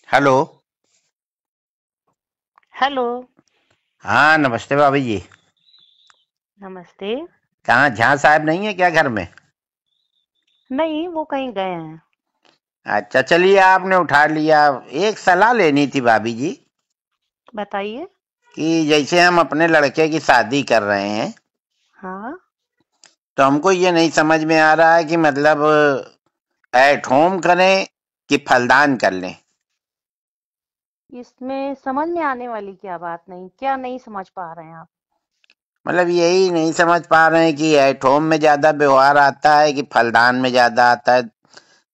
Hello. Hello. हाँ, नमस्ते भाभी जी। नमस्ते। कहाँ झा साहब नहीं है क्या घर में? नहीं, वो कहीं गए हैं। अच्छा, चलिए आपने उठा लिया। एक सलाह लेनी थी भाभी जी बताइए। कि जैसे हम अपने लड़के की शादी कर रहे हैं, हाँ। तो हमको ये नहीं समझ में आ रहा है कि मतलब एट होम करें कि फलदान कर लें। इसमें समझ में आने वाली क्या बात नहीं, क्या नहीं समझ पा रहे हैं आप? मतलब यही नहीं समझ पा रहे हैं कि एट होम में ज्यादा व्यवहार आता है कि फलदान में ज्यादा आता है।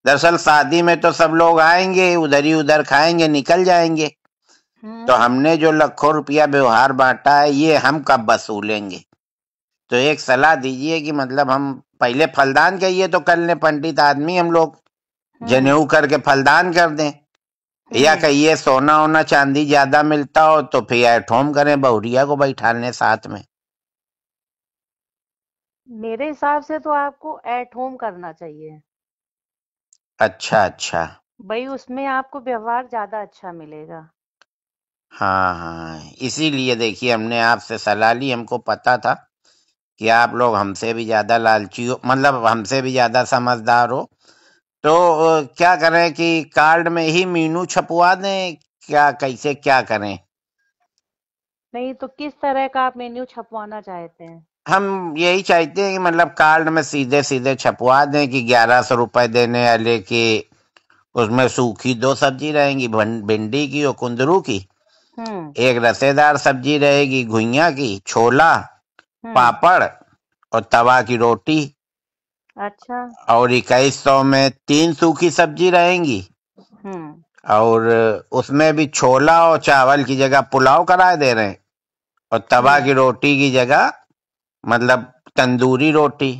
दरअसल शादी में तो सब लोग आएंगे, उधर ही उधर खाएंगे, निकल जाएंगे। तो हम्म। हमने जो लाखों रुपया व्यवहार बांटा है, ये हम कब वसूलेंगे? तो एक सलाह दीजिए कि मतलब हम पहले फलदान कहिए तो कर लें, पंडित आदमी हम लोग, हम्म। जनेऊ करके फलदान कर दें। या हम्म। कहिए सोना ओना चांदी ज्यादा मिलता हो तो फिर एट होम करें, बहुरिया को बैठा लें साथ में। मेरे हिसाब से तो आपको एट होम करना चाहिए। अच्छा अच्छा। भाई, उसमें आपको व्यवहार ज्यादा अच्छा मिलेगा। हाँ हाँ, इसीलिए देखिए हमने आपसे सलाह ली। हमको पता था कि आप लोग हमसे भी ज्यादा लालची हो, मतलब हमसे भी ज्यादा समझदार हो। तो क्या करें कि कार्ड में ही मीनू छपवा दें, क्या कैसे क्या करें? नहीं तो किस तरह का आप मेन्यू छपवाना चाहते हैं? हम यही चाहते हैं कि मतलब कार्ड में सीधे सीधे छपवा दें कि 1100 रुपए देने वाले की, उसमें सूखी दो सब्जी रहेंगी, भिंडी की और कुंदरू की। हम्म। एक रसेदार सब्जी रहेगी घुइया की, छोला, हम्म। पापड़ और तवा की रोटी। अच्छा। और 2100 में 3 सूखी सब्जी रहेंगी। हम्म। और उसमें भी छोला और चावल की जगह पुलाव करा दे रहे हैं। और तवा हम्म। की रोटी की जगह मतलब तंदूरी रोटी।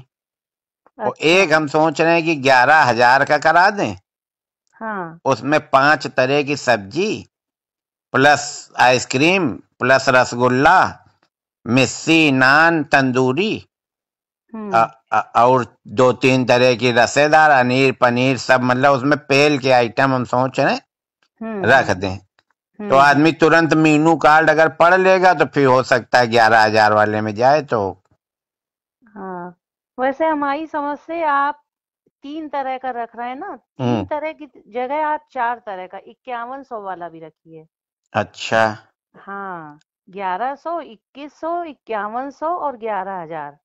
और अच्छा। एक हम सोच रहे हैं कि 11,000 का करा दें। हाँ। उसमें 5 तरह की सब्जी, प्लस आइसक्रीम, प्लस रसगुल्ला, मिस्सी, नान, तंदूरी, हम्म। और 2-3 तरह की रसेदार, अनीर, पनीर, सब मतलब उसमें पेल के आइटम हम सोच रहे हैं रख हम्म। दें। तो हम्म। आदमी तुरंत मीनू कार्ड अगर पढ़ लेगा तो फिर हो सकता है 11,000 वाले में जाए तो। हाँ। वैसे हमारी समझ से आप 3 तरह का रख रहे हैं ना, 3 हम्म। तरह की जगह आप 4 तरह का 5100 वाला भी रखिए। अच्छा। हाँ। 1100, 2100, 5100 और 11,000।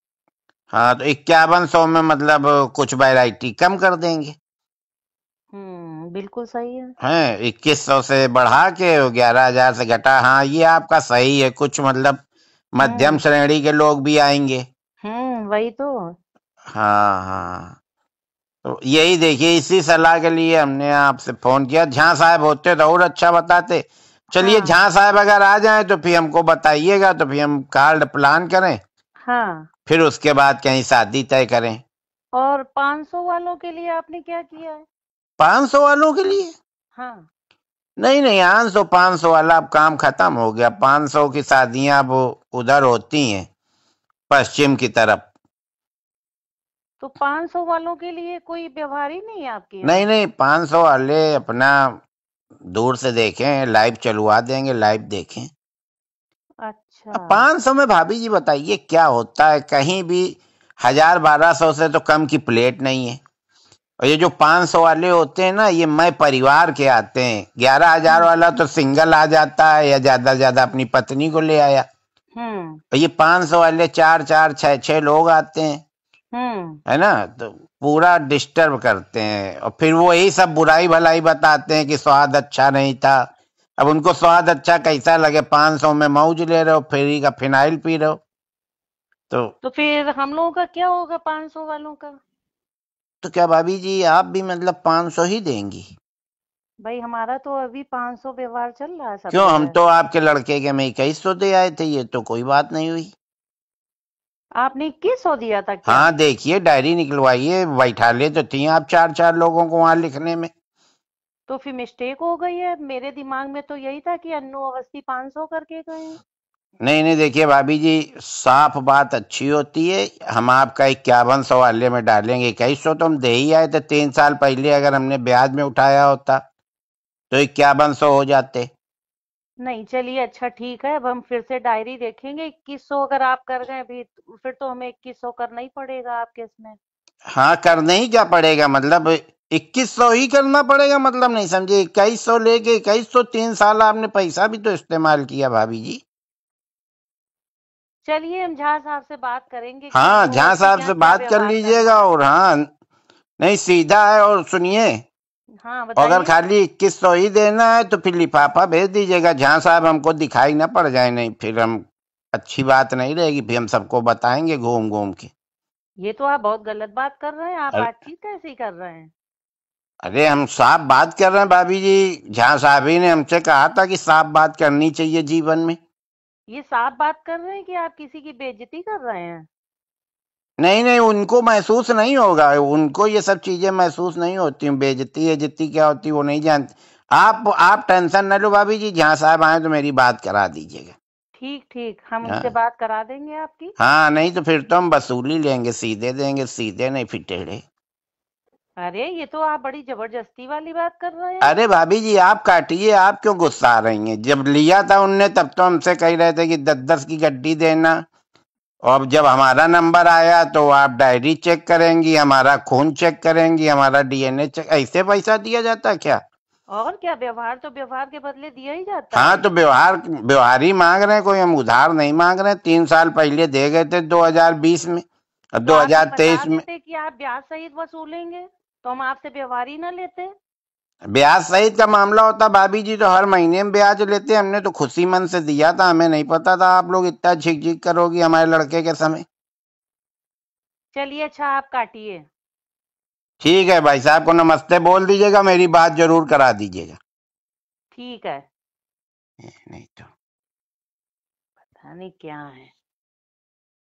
हाँ, तो 5100 में मतलब कुछ वैरायटी कम कर देंगे। बिल्कुल सही है। हैं, 2100 से बढ़ा के 11,000 से घटा। हाँ, ये आपका सही है। कुछ मतलब मध्यम हम्म। श्रेणी के लोग भी आएंगे। वही तो। हाँ हाँ। तो यही देखिए, इसी सलाह के लिए हमने आपसे फोन किया। झा साहब होते तो और अच्छा बताते। चलिए, हाँ। झा साहब अगर आ जाएं तो फिर हमको बताइएगा, तो फिर हम कार्ड प्लान करें, हाँ। फिर उसके बाद कहीं शादी तय करें। और 500 वालों के लिए आपने क्या किया है? 500 वालों के लिए? हाँ। नहीं नहीं, 500 वाला अब काम खत्म हो गया। 500 की शादियां अब उधर होती हैं, पश्चिम की तरफ। तो 500 वालों के लिए कोई व्यवहार ही नहीं है आपके नहीं यहाँ? नहीं, 500 वाले अपना दूर से देखें, लाइव चलवा देंगे, लाइव देखें। अच्छा। अब 500 में भाभी जी बताइए क्या होता है? कहीं भी 1,000-1,200 से तो कम की प्लेट नहीं है। और ये जो 500 वाले होते हैं ना, ये मैं परिवार के आते हैं। 11,000 हम्म। वाला तो सिंगल आ जाता है, या ज्यादा से ज्यादा अपनी पत्नी को ले आया। हम्म। और ये 500 वाले 4-4 6-6 लोग आते हैं, हम्म। है ना? तो पूरा डिस्टर्ब करते हैं, और फिर वो यही सब बुराई भलाई बताते हैं कि स्वाद अच्छा नहीं था। अब उनको स्वाद अच्छा कैसा लगे? 500 में मौज ले रहे हो, फ्री का फिनाइल पी रहे हो। तो तो फिर हम लोगों का क्या होगा 500 वालों का? क्या भाभी जी आप भी मतलब 500 ही देंगी? भाई, हमारा तो अभी 500 व्यवहार चल रहा है सब क्यों, हम जगह। तो आपके लड़के के में 2100 दे आए थे, ये तो कोई बात नहीं हुई। आपने 2100 दिया था क्या? हाँ, देखिए डायरी निकलवाइए, बैठा ले तो थी आप 4-4 लोगों को वहां लिखने में। तो फिर मिस्टेक हो गई है। मेरे दिमाग में तो यही था कि अन्नू अवस्थी 500 करके गए हैं। नहीं नहीं, देखिए भाभी जी, साफ बात अच्छी होती है। हम आपका 5100 वाले में डालेंगे। 2100 तो हम दे ही आए थे 3 साल पहले, अगर हमने ब्याज में उठाया होता। तो 5100 हो जाते। नहीं, चलिए अच्छा ठीक है, अब हम फिर से डायरी देखेंगे। 2100 अगर आप कर गए भी, फिर तो हमें 2100 करना ही पड़ेगा आपके इसमें। हाँ, करना ही क्या पड़ेगा, मतलब 2100 ही करना पड़ेगा, मतलब नहीं समझे। 2100 लेके 2100, 3 साल आपने पैसा भी तो इस्तेमाल किया भाभी जी। चलिए हम झा साहब से बात करेंगे कि हाँ, वो झा आपके साहब यहाँ से क्या बात कर व्यवहार करना लीजिएगा। है। और हाँ, नहीं सीधा है। और सुनिए, हाँ अगर बताइए। खाली 2100 ही देना है तो फिर लिफाफा भेज दीजिएगा। झा साहब हमको दिखाई ना पड़ जाए, नहीं फिर हम अच्छी बात नहीं रहेगी, फिर हम सबको बताएंगे घूम घूम के। ये तो आप बहुत गलत बात कर रहे हैं, आप अरे बातचीत कैसी कर रहे हैं। अरे, हम साफ बात कर रहे हैं भाभी जी। झा साहब ही ने हमसे कहा था कि साफ बात करनी चाहिए जीवन में। ये साफ बात कर रहे हैं कि आप किसी की बेइज्जती कर रहे हैं। नहीं नहीं, उनको महसूस नहीं होगा, उनको ये सब चीजें महसूस नहीं होती। बेइज्जती इज्जती क्या होती है वो नहीं जानते। आप टेंशन न लो भाभी जी, जहाँ साहब आए तो मेरी बात करा दीजिएगा। ठीक ठीक, हम उनसे हाँ बात करा देंगे आपकी। हाँ, नहीं तो फिर तो हम वसूली लेंगे, सीधे देंगे, सीधे नहीं फिर टेढ़े। अरे ये तो आप बड़ी जबरदस्ती वाली बात कर रहे हैं। अरे भाभी जी आप काटिए, आप क्यों गुस्सा आ रही हैं। जब लिया था उनने तब तो हमसे कह रहे थे कि 10-10 की गड्डी देना। और जब हमारा नंबर आया तो आप डायरी चेक करेंगी, हमारा खून चेक करेंगी, हमारा डीएनए चेक। ऐसे पैसा दिया जाता है क्या। और क्या, व्यवहार तो व्यवहार के बदले दिया ही जाता हाँ, है। तो व्यवहार व्यवहार ही मांग रहे हैं, कोई हम उधार नहीं मांग रहे हैं। 3 साल पहले दे गए थे 2020 में और तो आप ये बता 2023 में। देते कि आप ब्याज सहित वसूलेंगे, तो हम आपसे व्यवहार ही ना लेते। ब्याज सहित का मामला होता भाभी जी तो हर महीने में ब्याज लेते। हमने तो खुशी मन से दिया था, हमें नहीं पता था आप लोग इतना झिक झिक करोगी हमारे लड़के के समय। चलिए अच्छा, आप काटिए। ठीक है, भाई साहब को नमस्ते बोल दीजिएगा, मेरी बात जरूर करा दीजिएगा। ठीक है। नहीं तो पता नहीं क्या है।